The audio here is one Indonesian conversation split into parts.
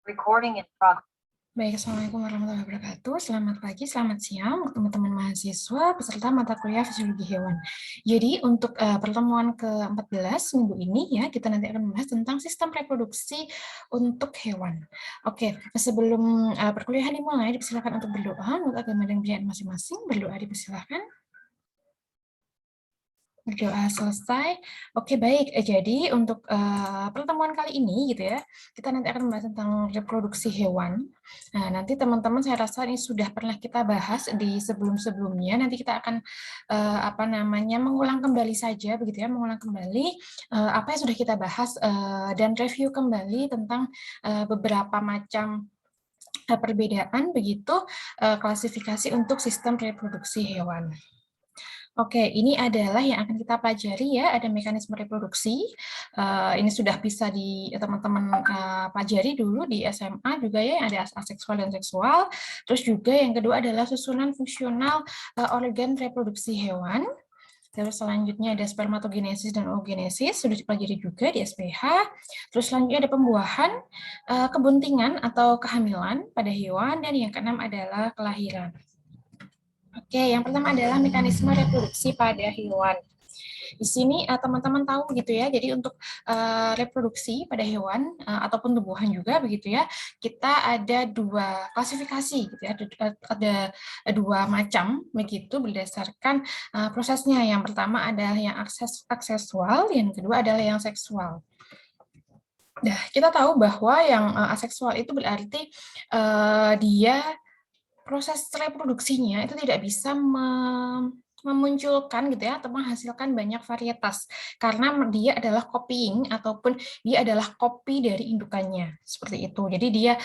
Recording in progress. Baik, Assalamualaikum warahmatullahi wabarakatuh. Selamat pagi, selamat siang teman-teman mahasiswa peserta mata kuliah Fisiologi Hewan. Jadi untuk pertemuan ke-14 minggu ini ya, kita nanti akan membahas tentang sistem reproduksi untuk hewan. Oke, sebelum perkuliahan dimulai, dipersilakan untuk berdoa menurut agama dan kepercayaan masing-masing. Berdoa dipersilakan. Berdoa selesai. Oke, baik. Jadi untuk pertemuan kali ini gitu ya, kita nanti akan membahas tentang reproduksi hewan. Nah, nanti teman-teman saya rasa ini sudah pernah kita bahas di sebelum-sebelumnya. Nanti kita akan mengulang kembali saja begitu ya, mengulang kembali apa yang sudah kita bahas dan review kembali tentang beberapa macam perbedaan begitu klasifikasi untuk sistem reproduksi hewan. Oke, ini adalah yang akan kita pelajari ya, ada mekanisme reproduksi. Ini sudah bisa teman-teman pelajari dulu di SMA juga ya, ada aseksual dan seksual. Terus juga yang kedua adalah susunan fungsional organ reproduksi hewan. Terus selanjutnya ada spermatogenesis dan oogenesis, sudah dipelajari juga di SPH. Terus selanjutnya ada pembuahan, kebuntingan atau kehamilan pada hewan, dan yang keenam adalah kelahiran. Oke, yang pertama adalah mekanisme reproduksi pada hewan. Di sini teman-teman tahu gitu ya, jadi untuk reproduksi pada hewan ataupun tumbuhan juga begitu ya, kita ada dua klasifikasi gitu ya, ada dua macam begitu berdasarkan prosesnya. Yang pertama adalah yang aksesual, yang kedua adalah yang seksual. Nah, kita tahu bahwa yang aseksual itu berarti dia proses reproduksinya itu tidak bisa memunculkan gitu ya atau menghasilkan banyak varietas karena dia adalah copying ataupun dia adalah copy dari indukannya seperti itu. Jadi dia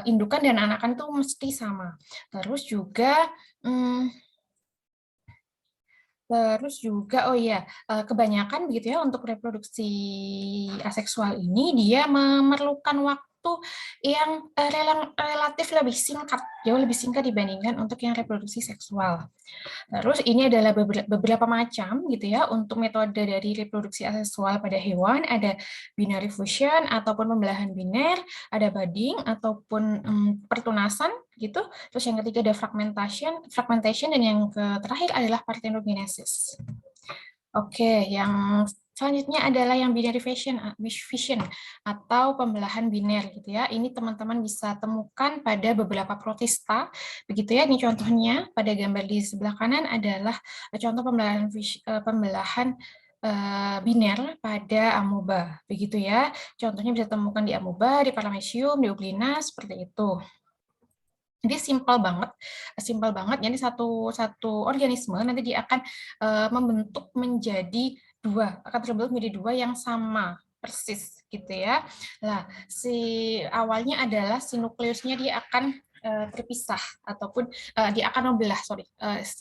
indukan dan anakan itu mesti sama. Terus juga kebanyakan begitu ya untuk reproduksi aseksual ini dia memerlukan waktu yang relatif lebih singkat, jauh lebih singkat dibandingkan untuk yang reproduksi seksual. Terus ini adalah beberapa macam gitu ya untuk metode dari reproduksi aseksual pada hewan, ada binary fusion ataupun pembelahan biner, ada budding ataupun pertunasan gitu. Terus yang ketiga ada fragmentation dan yang terakhir adalah parthenogenesis. Oke, yang selanjutnya adalah yang binary fission atau pembelahan biner gitu ya. Ini teman-teman bisa temukan pada beberapa protista begitu ya. Ini contohnya pada gambar di sebelah kanan adalah contoh pembelahan biner pada amoeba begitu ya. Contohnya bisa temukan di amoeba, di paramecium, di euglena seperti itu. Jadi simpel banget. Jadi satu organisme nanti dia akan membentuk menjadi akan terbentuk menjadi dua yang sama persis gitu ya. Nah, awalnya adalah si nukleusnya dia akan terpisah ataupun dia akan membelah,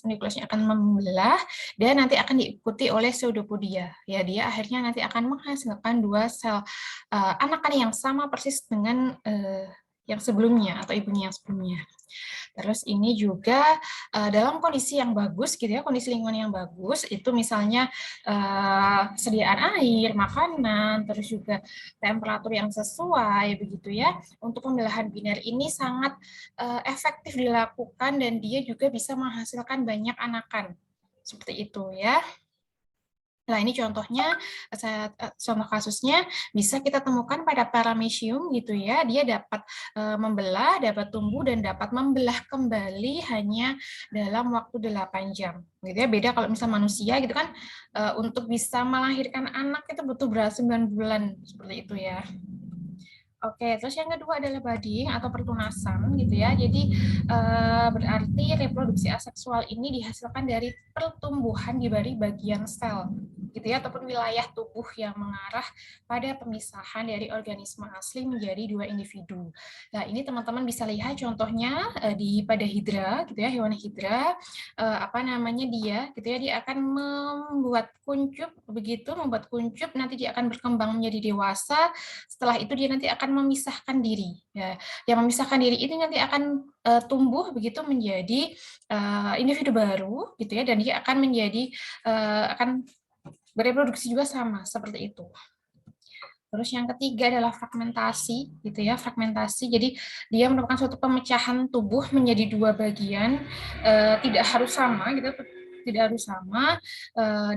nukleusnya akan membelah dan nanti akan diikuti oleh pseudopodia. Ya, dia akhirnya nanti akan menghasilkan dua sel anakan yang sama persis dengan yang sebelumnya atau ibunya yang sebelumnya. Terus ini juga dalam kondisi yang bagus gitu ya, kondisi lingkungan yang bagus itu misalnya sediaan air, makanan, terus juga temperatur yang sesuai begitu ya. Untuk pembelahan biner ini sangat efektif dilakukan dan dia juga bisa menghasilkan banyak anakan. Seperti itu ya. Nah, ini contohnya, contoh kasusnya bisa kita temukan pada paramecium gitu ya, dia dapat membelah, dapat tumbuh, dan dapat membelah kembali hanya dalam waktu 8 jam. Gitu ya, beda kalau misalnya manusia gitu kan, untuk bisa melahirkan anak itu butuh 9 bulan, seperti itu ya. Oke, terus yang kedua adalah budding atau pertunasan gitu ya. Jadi berarti reproduksi aseksual ini dihasilkan dari pertumbuhan di bagian sel gitu ya, ataupun wilayah tubuh yang mengarah pada pemisahan dari organisme asli menjadi dua individu. Nah, ini teman-teman bisa lihat contohnya pada hidra gitu ya, hewan hidra dia gitu ya, dia akan membuat kuncup begitu, nanti dia akan berkembang menjadi dewasa. Setelah itu dia nanti akan memisahkan diri. Ya, yang memisahkan diri ini nanti akan tumbuh begitu menjadi individu baru gitu ya, dan dia akan menjadi akan bereproduksi juga sama seperti itu. Terus yang ketiga adalah fragmentasi, gitu ya, fragmentasi. Jadi dia merupakan suatu pemecahan tubuh menjadi dua bagian, tidak harus sama, gitu, tidak harus sama,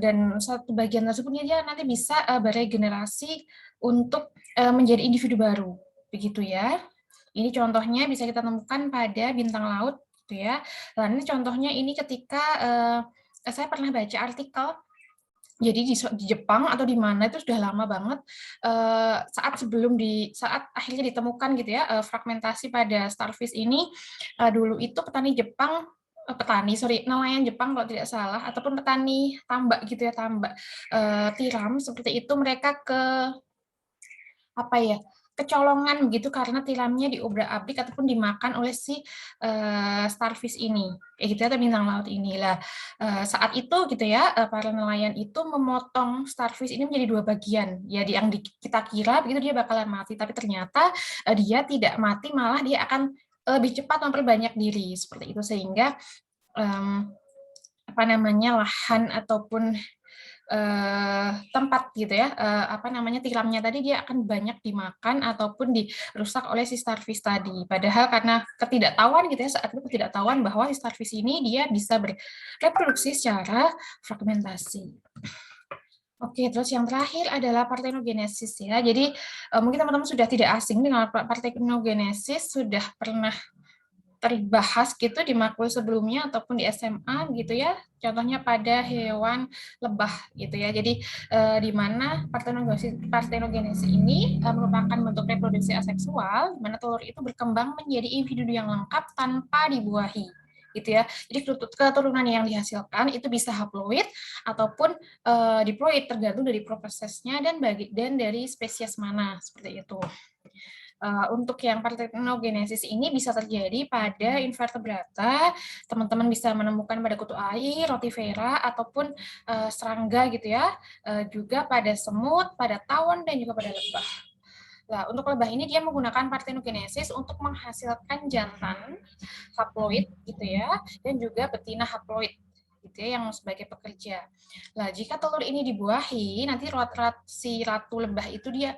dan satu bagian tersebut dia nanti bisa beregenerasi untuk menjadi individu baru, begitu ya. Ini contohnya bisa kita temukan pada bintang laut, gitu ya. Nah, ini contohnya ini ketika saya pernah baca artikel. Jadi di Jepang atau di mana itu sudah lama banget, saat akhirnya ditemukan gitu ya, fragmentasi pada starfish ini, dulu itu petani Jepang, nelayan Jepang kalau tidak salah, ataupun petani tambak gitu ya, tambak, tiram seperti itu, mereka apa ya, kecolongan begitu karena tilamnya diobrak-abrik ataupun dimakan oleh si starfish ini, kayak gitu ya, atau bintang laut ini. Lah, saat itu gitu ya, para nelayan itu memotong starfish ini menjadi dua bagian. Ya, yang kita kira begitu dia bakalan mati, tapi ternyata dia tidak mati, malah dia akan lebih cepat memperbanyak diri seperti itu, sehingga apa namanya, lahan ataupun tempat gitu ya, tilamnya tadi dia akan banyak dimakan ataupun dirusak oleh si starfish tadi. Padahal karena ketidaktahuan gitu ya, saat itu ketidaktahuan bahwa si starfish ini dia bisa bereproduksi secara fragmentasi. Oke, terus yang terakhir adalah partenogenesis ya. Jadi mungkin teman-teman sudah tidak asing dengan partenogenesis, sudah pernah terbahas gitu di makul sebelumnya ataupun di SMA gitu ya, contohnya pada hewan lebah gitu ya. Jadi di mana partenogenesis ini merupakan bentuk reproduksi aseksual, di mana telur itu berkembang menjadi individu yang lengkap tanpa dibuahi gitu ya. Jadi keturunan yang dihasilkan itu bisa haploid ataupun diploid, tergantung dari prosesnya dan dari spesies mana, seperti itu. Untuk yang partenogenesis ini bisa terjadi pada invertebrata, teman-teman bisa menemukan pada kutu air, rotifera, ataupun serangga gitu ya, juga pada semut, pada tawon, dan juga pada lebah. Nah, untuk lebah ini dia menggunakan partenogenesis untuk menghasilkan jantan haploid gitu ya, dan juga betina haploid gitu ya, yang sebagai pekerja. Nah, jika telur ini dibuahi, nanti si ratu lebah itu dia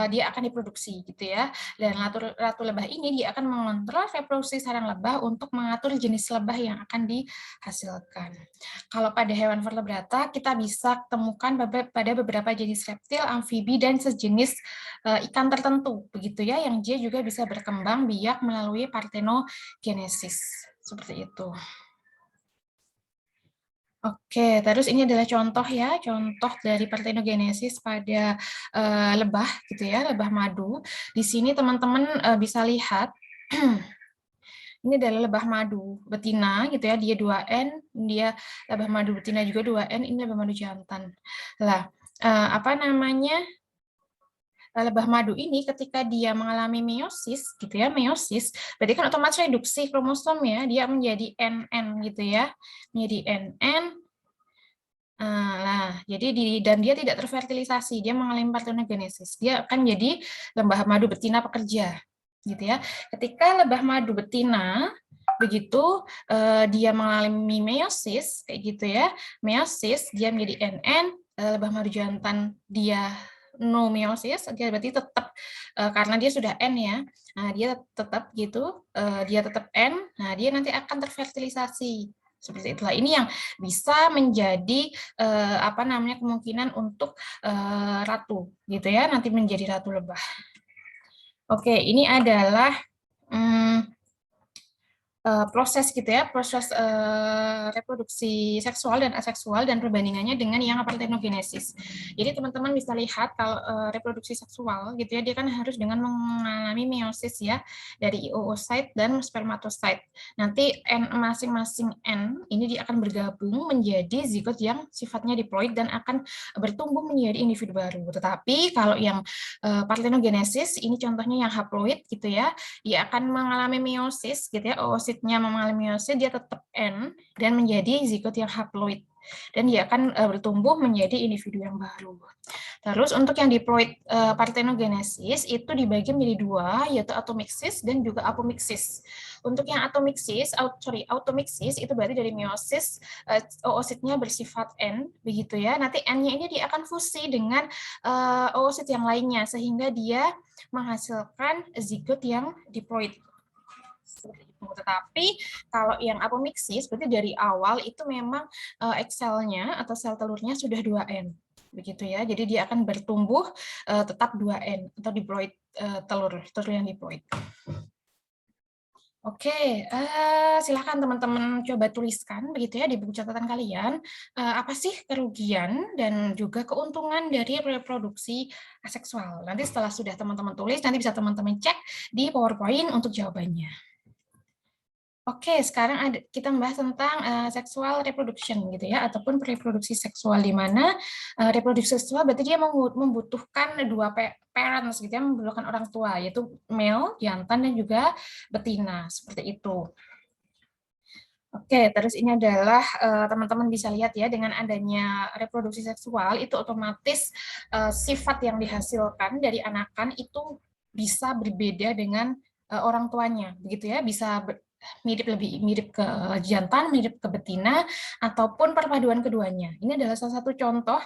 akan diproduksi gitu ya. Dan ratu lebah ini dia akan mengontrol reproduksi sarang lebah untuk mengatur jenis lebah yang akan dihasilkan. Kalau pada hewan vertebrata kita bisa temukan pada beberapa jenis reptil, amfibi, dan sejenis ikan tertentu begitu ya, yang dia juga bisa berkembang biak melalui partenogenesis seperti itu. Oke, terus ini adalah contoh ya, contoh dari partenogenesis pada lebah gitu ya, lebah madu. Di sini teman-teman bisa lihat ini adalah lebah madu betina gitu ya, dia 2N, dia lebah madu betina juga 2N, ini lebah madu jantan. Lah, lebah madu ini ketika dia mengalami meiosis gitu ya, meiosis berarti kan otomatis reduksi kromosom ya, dia menjadi NN gitu ya, menjadi NN. Nah, jadi dan dia tidak terfertilisasi, dia mengalami partenogenesis. Dia akan jadi lebah madu betina pekerja, gitu ya. Ketika lebah madu betina begitu dia mengalami meiosis kayak gitu ya, meiosis dia menjadi NN, lebah madu jantan dia no meiosis, dia berarti tetap karena dia sudah N ya, nah dia tetap gitu, dia tetap N, nah dia nanti akan terfertilisasi seperti itulah. Ini yang bisa menjadi kemungkinan untuk ratu gitu ya, nanti menjadi ratu lebah. Oke, ini adalah proses gitu ya, proses reproduksi seksual dan aseksual dan perbandingannya dengan yang partenogenesis. Jadi teman-teman bisa lihat kalau reproduksi seksual gitu ya, dia kan harus dengan mengalami meiosis ya, dari oocyte dan spermatocyte. Nanti masing-masing N ini dia akan bergabung menjadi zigot yang sifatnya diploid dan akan bertumbuh menjadi individu baru. Tetapi kalau yang partenogenesis ini contohnya yang haploid gitu ya, dia akan mengalami meiosis gitu ya, oocyte oositnya mengalami meiosis, dia tetap N dan menjadi zigot yang haploid. Dan dia akan bertumbuh menjadi individu yang baru. Terus untuk yang diploid parthenogenesis itu dibagi menjadi dua, yaitu automixis dan juga apomixis. Untuk yang automixis itu berarti dari meiosis oositnya bersifat N, begitu ya. Nanti N-nya ini dia akan fusi dengan oosit yang lainnya sehingga dia menghasilkan zigot yang diploid. Tetapi kalau yang apomixis berarti dari awal itu memang egg cell-nya atau sel telurnya sudah 2N. Begitu ya. Jadi dia akan bertumbuh tetap 2N atau diploid telur yang diploid. Oke, silakan teman-teman coba tuliskan begitu ya di buku catatan kalian, apa sih kerugian dan juga keuntungan dari reproduksi aseksual. Nanti setelah sudah teman-teman tulis, nanti bisa teman-teman cek di PowerPoint untuk jawabannya. Oke, sekarang kita membahas tentang sexual reproduction gitu ya, ataupun reproduksi seksual, di mana reproduksi seksual berarti dia membutuhkan dua parents gitu ya, membutuhkan orang tua, yaitu male, jantan, dan juga betina, seperti itu. Oke, terus ini adalah teman-teman bisa lihat ya, dengan adanya reproduksi seksual itu otomatis sifat yang dihasilkan dari anakan itu bisa berbeda dengan orang tuanya, begitu ya, bisa lebih mirip ke jantan, mirip ke betina, ataupun perpaduan keduanya. Ini adalah salah satu contoh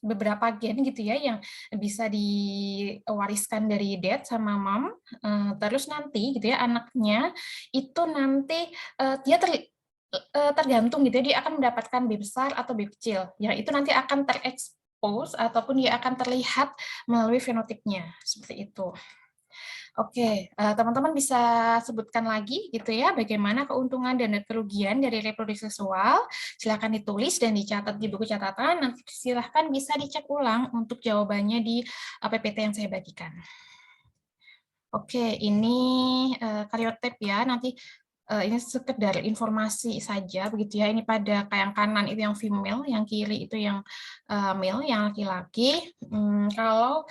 beberapa gen gitu ya yang bisa diwariskan dari dad sama mom. Terus nanti gitu ya anaknya itu nanti dia tergantung gitu ya, dia akan mendapatkan B besar atau B kecil. Ya itu nanti akan terekspos ataupun dia akan terlihat melalui fenotipnya seperti itu. Oke, teman-teman bisa sebutkan lagi gitu ya, bagaimana keuntungan dan kerugian dari reproduksi seksual. Silakan ditulis dan dicatat di buku catatan. Nanti silahkan bisa dicek ulang untuk jawabannya di PPT yang saya bagikan. Oke, ini karyotype ya. Nanti ini sekedar informasi saja begitu ya. Ini pada yang kanan itu yang female, yang kiri itu yang male, yang laki-laki. Kalau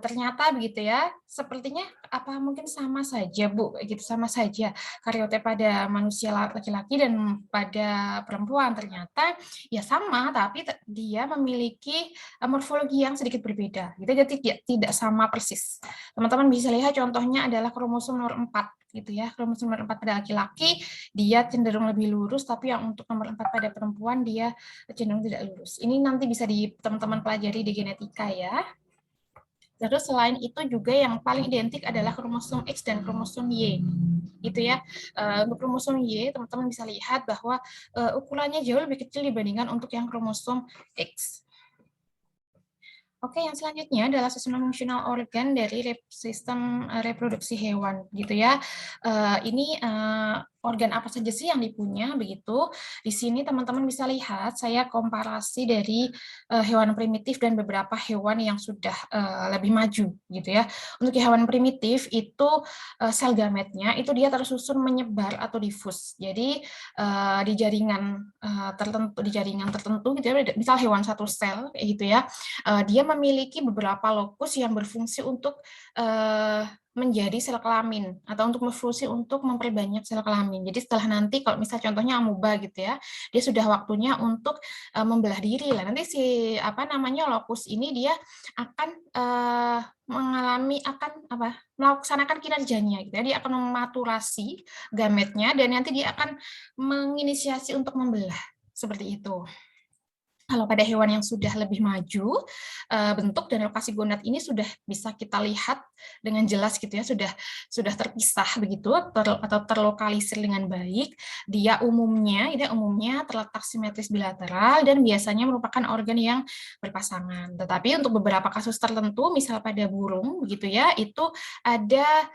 ternyata begitu ya, sepertinya apa mungkin sama saja Bu, gitu sama saja karyotipe pada manusia laki-laki dan pada perempuan. Ternyata ya sama, tapi dia memiliki morfologi yang sedikit berbeda. Gitu, jadi tidak sama persis. Teman-teman bisa lihat contohnya adalah kromosom nomor 4 gitu ya. Kromosom nomor 4 pada laki-laki dia cenderung lebih lurus, tapi yang untuk nomor 4 pada perempuan dia cenderung tidak lurus. Ini nanti bisa teman-teman pelajari di genetika ya. Terus selain itu juga yang paling identik adalah kromosom X dan kromosom Y. Gitu ya. Untuk kromosom Y teman-teman bisa lihat bahwa ukurannya jauh lebih kecil dibandingkan untuk yang kromosom X. Oke, yang selanjutnya adalah sistem fungsional organ dari sistem reproduksi hewan, gitu ya. Ini organ apa saja sih yang dipunya, begitu. Di sini teman-teman bisa lihat, saya komparasi dari hewan primitif dan beberapa hewan yang sudah lebih maju, gitu ya. Untuk hewan primitif itu sel gametnya itu dia tersusun menyebar atau difus. Jadi di jaringan tertentu, gitu ya. Misal hewan satu sel, kayak gitu ya. Dia memiliki beberapa lokus yang berfungsi untuk menjadi sel kelamin atau untuk berfungsi untuk memperbanyak sel kelamin. Jadi setelah nanti kalau misal contohnya amuba gitu ya, dia sudah waktunya untuk membelah diri lah. Nanti si lokus ini dia akan melaksanakan kinerjanya gitu ya. Dia akan mematurasi gametnya dan nanti dia akan menginisiasi untuk membelah seperti itu. Kalau pada hewan yang sudah lebih maju, bentuk dan lokasi gonad ini sudah bisa kita lihat dengan jelas gitu ya, sudah terpisah begitu atau terlokalisir dengan baik. Dia umumnya terletak simetris bilateral dan biasanya merupakan organ yang berpasangan. Tetapi untuk beberapa kasus tertentu, misal pada burung begitu ya, itu ada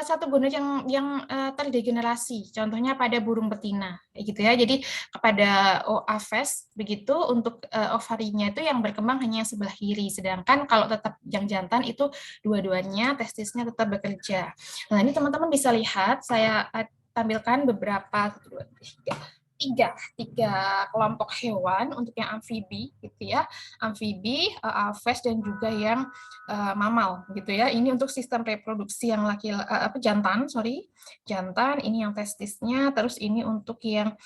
satu gonad yang terdegenerasi, contohnya pada burung betina, gitu ya. Jadi kepada Aves begitu untuk ovarinya itu yang berkembang hanya sebelah kiri, sedangkan kalau tetap yang jantan itu dua-duanya testisnya tetap bekerja. Nah ini teman-teman bisa lihat, saya tampilkan beberapa tiga kelompok hewan untuk yang amfibi gitu ya, amfibi, aves dan juga yang mamal gitu ya. Ini untuk sistem reproduksi yang jantan, jantan. Ini yang testisnya, terus ini untuk yang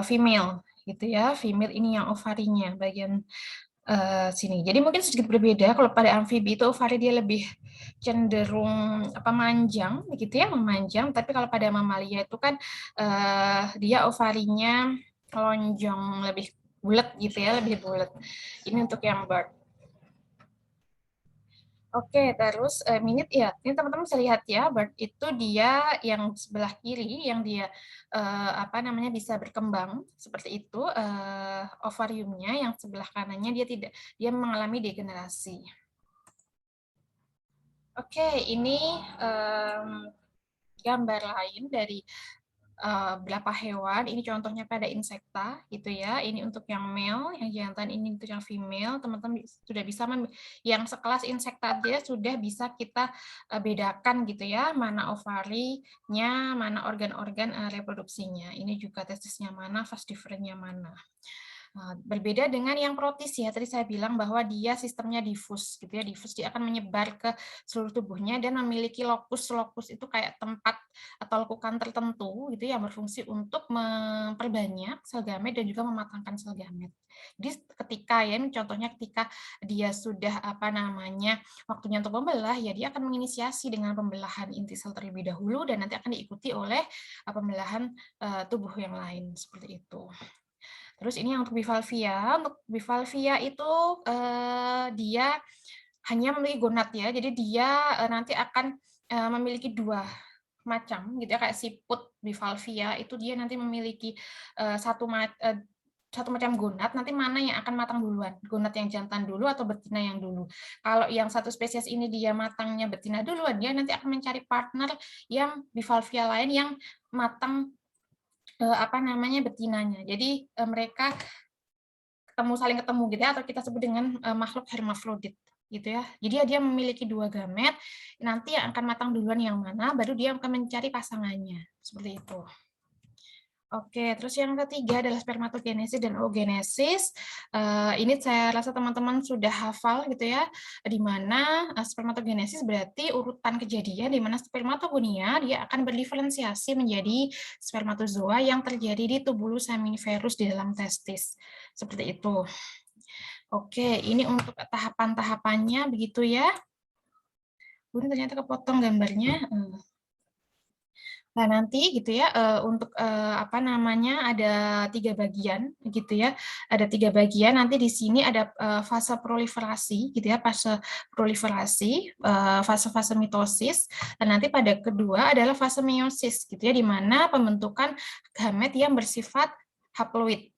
female gitu ya. Female ini yang ovarinya bagian sini. Jadi mungkin sedikit berbeda. Kalau pada amfibi itu ovari dia lebih cenderung manjang begitu ya, memanjang, tapi kalau pada mamalia itu kan dia ovarinya lonjong, lebih bulat gitu ya, lebih bulat. Ini untuk yang bird. Oke, terus minute ya. Ini teman-teman bisa lihat ya, bird itu dia yang sebelah kiri yang dia bisa berkembang seperti itu, ovariumnya, yang sebelah kanannya dia mengalami degenerasi. Oke, ini gambar lain dari beberapa hewan. Ini contohnya pada insekta gitu ya. Ini untuk yang male, yang jantan, ini untuk yang female. Teman-teman sudah bisa yang sekelas insekta dia sudah bisa kita bedakan gitu ya, mana ovarinya, mana organ-organ reproduksinya. Ini juga testisnya mana, vas deferensnya mana. Berbeda dengan yang protis ya, tadi saya bilang bahwa dia sistemnya difus gitu ya, difus dia akan menyebar ke seluruh tubuhnya dan memiliki lokus itu kayak tempat atau lekukan tertentu gitu yang berfungsi untuk memperbanyak sel gamet dan juga mematangkan sel gamet. Jadi contohnya ketika dia sudah waktunya untuk membelah, ya dia akan menginisiasi dengan pembelahan inti sel terlebih dahulu dan nanti akan diikuti oleh pembelahan tubuh yang lain seperti itu. Terus ini yang untuk bivalvia. Untuk bivalvia itu dia hanya memiliki gonad ya. Jadi dia nanti akan memiliki dua macam gitu ya, kayak siput bivalvia itu dia nanti memiliki satu macam gonad, nanti mana yang akan matang duluan, gonad yang jantan dulu atau betina yang dulu. Kalau yang satu spesies ini dia matangnya betina duluan, dia nanti akan mencari partner yang bivalvia lain yang matang betinanya. Jadi mereka saling ketemu gitu ya, atau kita sebut dengan makhluk hermafrodit gitu ya. Jadi dia memiliki dua gamet, nanti yang akan matang duluan yang mana, baru dia akan mencari pasangannya seperti itu. Oke, terus yang ketiga adalah spermatogenesis dan oogenesis. Ini saya rasa teman-teman sudah hafal gitu ya, di mana spermatogenesis berarti urutan kejadian di mana spermatogonia dia akan berdiferensiasi menjadi spermatozoa yang terjadi di tubulus seminiferus di dalam testis. Seperti itu. Oke, ini untuk tahapan-tahapannya begitu ya. Kemudian ternyata kepotong gambarnya. Nah, nanti gitu ya, untuk ada 3 bagian gitu ya. Ada 3 bagian, nanti di sini ada fase proliferasi gitu ya, fase proliferasi, fase-fase mitosis, dan nanti pada kedua adalah fase meiosis gitu ya, di mana pembentukan gamet yang bersifat haploid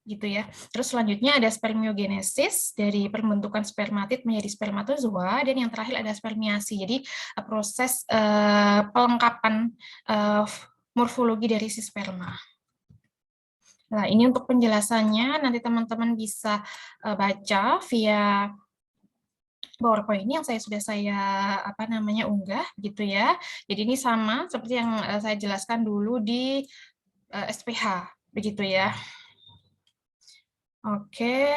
gitu ya. Terus selanjutnya ada spermiogenesis, dari pembentukan spermatid menjadi spermatozoa, dan yang terakhir ada spermiasi. Jadi proses pelengkapan morfologi dari si sperma. Nah, ini untuk penjelasannya, nanti teman-teman bisa baca via PowerPoint ini yang sudah saya unggah gitu ya. Jadi ini sama seperti yang saya jelaskan dulu di SPH begitu ya. Oke.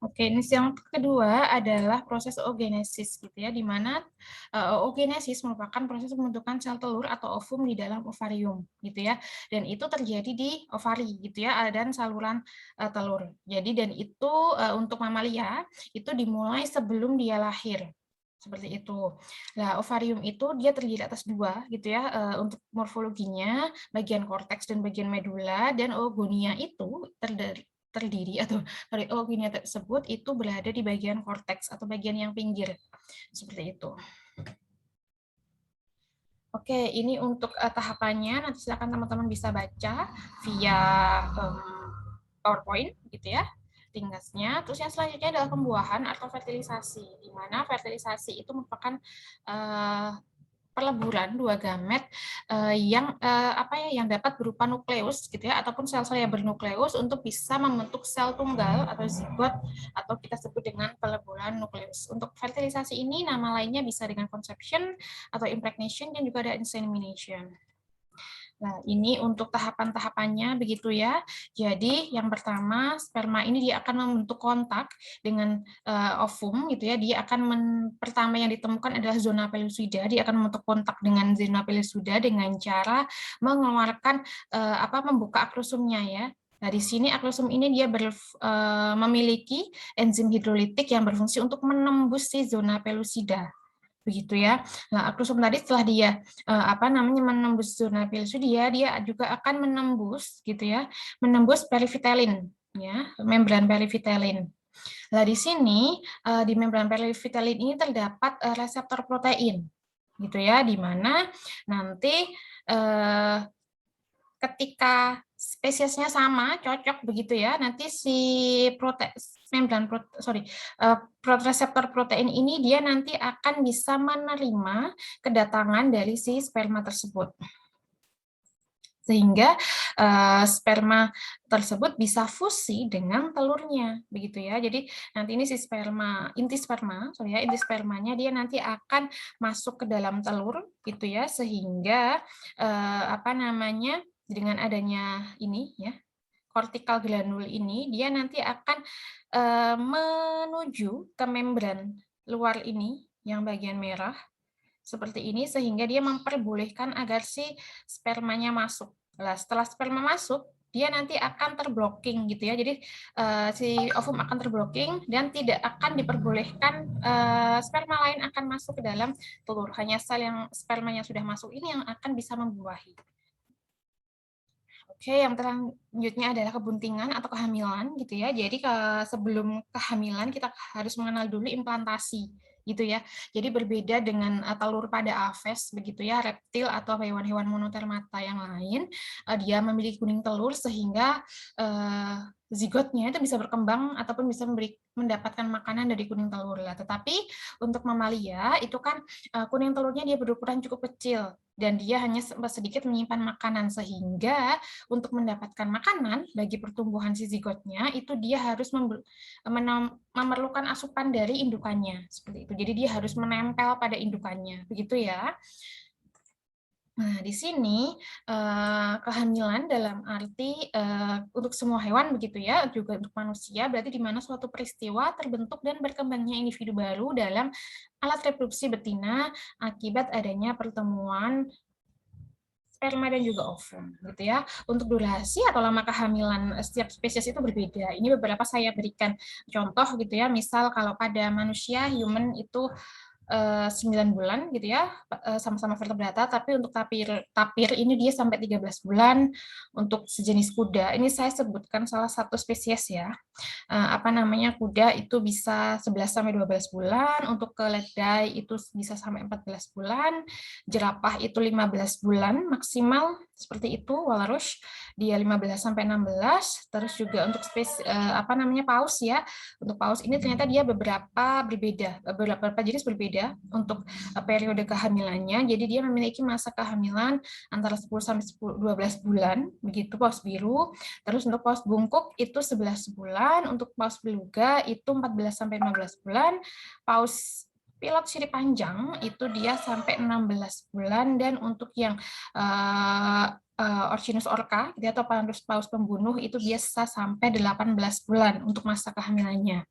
Oke, ini yang kedua adalah proses oogenesis gitu ya, di mana oogenesis merupakan proses pembentukan sel telur atau ovum di dalam ovarium gitu ya, dan itu terjadi di ovari gitu ya, dan saluran telur. Jadi dan itu untuk mamalia itu dimulai sebelum dia lahir. Seperti itu. Nah, ovarium itu dia terdiri atas dua gitu ya, untuk morfologinya, bagian korteks dan bagian medula, dan oogonia itu terdiri atau oogonia tersebut itu berada di bagian korteks atau bagian yang pinggir. Seperti itu. Oke, ini untuk tahapannya, nanti silakan teman-teman bisa baca via PowerPoint gitu ya, ringkasnya. Terus yang selanjutnya adalah pembuahan atau fertilisasi, di mana fertilisasi itu merupakan peleburan dua gamet yang dapat berupa nukleus gitu ya, ataupun sel-sel yang bernukleus untuk bisa membentuk sel tunggal atau zigot, atau kita sebut dengan peleburan nukleus. Untuk fertilisasi ini nama lainnya bisa dengan conception atau impregnation, dan juga ada insemination. Nah, ini untuk tahapan-tahapannya begitu ya. Jadi yang pertama, sperma ini dia akan membentuk kontak dengan ovum gitu ya. Dia akan pertama yang ditemukan adalah zona pellucida. Dia akan membentuk kontak dengan zona pellucida dengan cara mengeluarkan membuka akrosomnya ya. Nah, di sini akrosom ini dia memiliki enzim hidrolitik yang berfungsi untuk menembus si zona pellucida. Begitu ya. Nah, akrosom tadi setelah dia menembus zona pellucida, dia juga akan menembus gitu ya, menembus perivitelin ya, membran perivitelin. Nah, di sini di membran perivitelin ini terdapat reseptor protein gitu ya, di mana nanti ketika spesiesnya sama, cocok begitu ya, nanti si reseptor protein ini dia nanti akan bisa menerima kedatangan dari si sperma tersebut. Sehingga sperma tersebut bisa fusi dengan telurnya, begitu ya. Jadi nanti ini si inti spermanya dia nanti akan masuk ke dalam telur, gitu ya, sehingga dengan adanya ini ya, kortikal glandul ini, dia nanti akan menuju ke membran luar ini yang bagian merah seperti ini, sehingga dia memperbolehkan agar si spermanya masuk. Nah, setelah sperma masuk, dia nanti akan terblocking gitu ya. Jadi si ovum akan terblocking dan tidak akan diperbolehkan sperma lain akan masuk ke dalam telur. Hanya sel yang spermanya sudah masuk ini yang akan bisa membuahi. Oke, yang selanjutnya adalah kebuntingan atau kehamilan gitu ya. Jadi sebelum kehamilan kita harus mengenal dulu implantasi gitu ya. Jadi berbeda dengan telur pada aves begitu ya, reptil atau hewan-hewan monotermata yang lain, dia memiliki kuning telur sehingga zigotnya itu bisa berkembang ataupun bisa mendapatkan makanan dari kuning telur lah. Tetapi untuk mamalia itu kan kuning telurnya dia berukuran cukup kecil dan dia hanya sedikit menyimpan makanan, sehingga untuk mendapatkan makanan bagi pertumbuhan si zigotnya itu dia harus memerlukan asupan dari indukannya seperti itu. Jadi dia harus menempel pada indukannya, begitu ya. Nah, di sini kehamilan dalam arti untuk semua hewan begitu ya, juga untuk manusia, berarti di mana suatu peristiwa terbentuk dan berkembangnya individu baru dalam alat reproduksi betina akibat adanya pertemuan sperma dan juga ovum gitu ya. Untuk durasi atau lama kehamilan setiap spesies itu berbeda. Ini beberapa saya berikan contoh gitu ya. Misal kalau pada manusia human itu 9 bulan gitu ya, sama-sama vertebrata, tapi untuk tapir ini dia sampai 13 bulan. Untuk sejenis kuda, ini saya sebutkan salah satu spesies ya. Kuda itu bisa 11 sampai 12 bulan, untuk keledai itu bisa sampai 14 bulan, jerapah itu 15 bulan maksimal, seperti itu, walrus dia 15 sampai 16, terus juga untuk paus ya. Untuk paus ini ternyata dia beberapa jenis berbeda untuk periode kehamilannya. Jadi dia memiliki masa kehamilan antara 10 sampai 12 bulan, begitu paus biru. Terus untuk paus bungkuk itu 11 bulan, untuk paus beluga itu 14 sampai 15 bulan, paus pilot sirip panjang itu dia sampai 16 bulan, dan untuk yang Orcinus orca atau paus pembunuh itu biasa sampai 18 bulan untuk masa kehamilannya.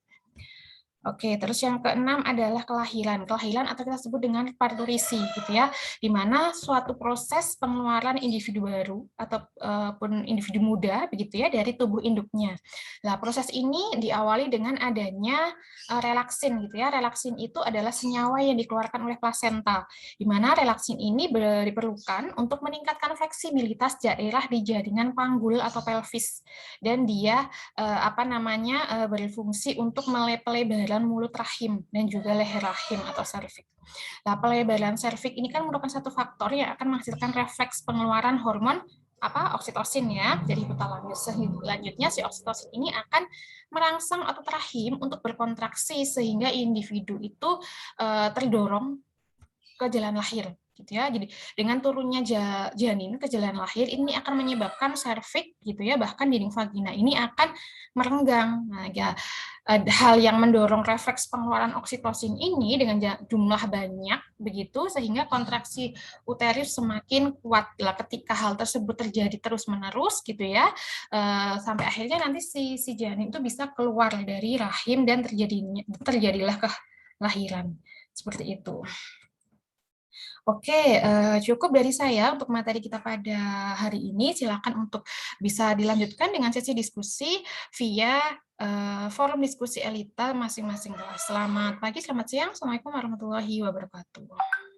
Oke, terus yang keenam adalah kelahiran. Kelahiran atau kita sebut dengan parturisi, gitu ya, di mana suatu proses pengeluaran individu baru ataupun individu muda, begitu ya, dari tubuh induknya. Nah, proses ini diawali dengan adanya relaksin, gitu ya. Relaksin itu adalah senyawa yang dikeluarkan oleh plasenta, di mana relaksin ini diperlukan untuk meningkatkan fleksibilitas daerah di jaringan panggul atau pelvis, dan dia berfungsi untuk pelebaran mulut rahim dan juga leher rahim atau serviks. Nah, pelebaran serviks ini kan merupakan satu faktor yang akan menghasilkan refleks pengeluaran hormon oksitosin ya dari hipotalamus. Selanjutnya si oksitosin ini akan merangsang otot rahim untuk berkontraksi sehingga individu itu terdorong ke jalan lahir. gitu ya. Jadi dengan turunnya janin ke jalan lahir ini akan menyebabkan serviks gitu ya, bahkan dinding vagina ini akan merenggang. Nah, ya, hal yang mendorong refleks pengeluaran oksitosin ini dengan jumlah banyak begitu sehingga kontraksi uterus semakin kuat lah ketika hal tersebut terjadi terus-menerus gitu ya, sampai akhirnya nanti si janin itu bisa keluar dari rahim dan terjadilah kelahiran seperti itu. Oke, cukup dari saya untuk materi kita pada hari ini. Silakan untuk bisa dilanjutkan dengan sesi diskusi via forum diskusi Elita masing-masing kelas. Selamat pagi, selamat siang. Assalamualaikum warahmatullahi wabarakatuh.